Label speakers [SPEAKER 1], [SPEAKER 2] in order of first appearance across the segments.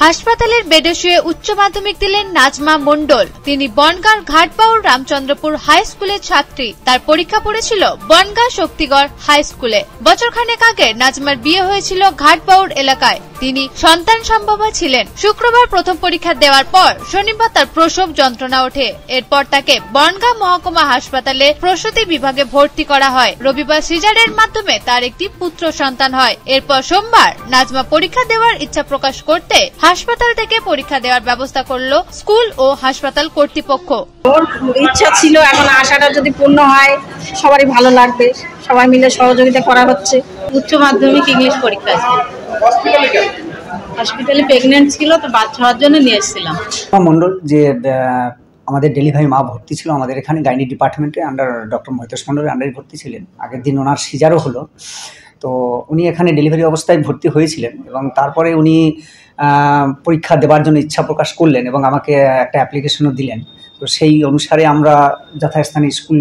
[SPEAKER 1] হাসপাতালের বেডে শুয়ে উচ্চ মাধ্যমিক দিলেন নাজমা মণ্ডল। তিনি বনগাঁর ঘাটবাউর রামচন্দ্রপুর হাই স্কুলের ছাত্রী। তার পরীক্ষা পড়েছিল বনগাঁ শক্তিগড় হাই স্কুলে। বছরখানেক আগে নাজমার বিয়ে হয়েছিল ঘাটবাউর এলাকায়। তিনি সন্তান সম্ভবা ছিলেন। শুক্রবার প্রথম পরীক্ষা দেওয়ার পর শনিবার তার প্রসব যন্ত্রণা ওঠে। এরপর তাকে বনগাঁ মহকুমা হাসপাতালে প্রসূতি বিভাগে ভর্তি করা হয়। রবিবার সিজারের মাধ্যমে তার একটি পুত্র সন্তান হয়। এরপর সোমবার নাজমা পরীক্ষা দেওয়ার ইচ্ছা প্রকাশ করতে হাসপাতাল থেকে পরীক্ষা দেওয়ার ব্যবস্থা করলো স্কুল ও হাসপাতাল কর্তৃপক্ষ।
[SPEAKER 2] ওর ইচ্ছা ছিল, এখন আশাটা যদি পূর্ণ হয় সবারই ভালো লাগবে। সবাই মিলে সহযোগিতা করা হচ্ছে। উচ্চ মাধ্যমিক ইংলিশ পরীক্ষা হসপিটালে প্রেগনেন্ট ছিল, তো বাচ্চা হওয়ার জন্য নিয়ে এসেছিলাম।
[SPEAKER 3] মণ্ডল যে আমাদের ডেলিভারি মা ভর্তি ছিল আমাদের এখানে গাইনি ডিপার্টমেন্টে আন্ডার ডক্টর মহিতোষ মণ্ডলের আন্ডারে ভর্তি ছিলেন। আগের দিন ওনার সিজারও হলো, তো উনি এখানে ডেলিভারি অবস্থায় ভর্তি হয়েছিলেন এবং তারপরে উনি পরীক্ষা দেওয়ার জন্য ইচ্ছা প্রকাশ করলেন এবং আমাকে একটা অ্যাপ্লিকেশনও দিলেন। তো সেই অনুসারে আমরা যথাস্থানে স্কুল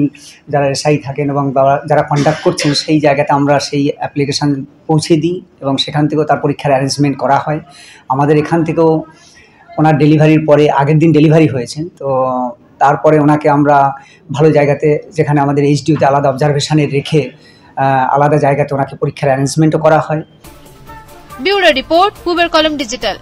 [SPEAKER 3] যারা এসআই থাকেন এবং যারা কন্ডাক্ট করছেন সেই জায়গাতে আমরা সেই অ্যাপ্লিকেশান পৌঁছে দিই এবং সেখান থেকেও তার পরীক্ষার অ্যারেঞ্জমেন্ট করা হয়। আমাদের এখান থেকেও ওনার ডেলিভারির পরে আগের দিন ডেলিভারি হয়েছেন, তো তারপরে ওনাকে আমরা ভালো জায়গাতে, যেখানে আমাদের এইচডিওতে আলাদা অবজারভেশনে রেখে আলাদা জায়গাতে ওনাকে পরীক্ষার অ্যারেঞ্জমেন্টও করা হয়।
[SPEAKER 1] ব্যুরো রিপোর্ট, পূবের কলম ডিজিটাল।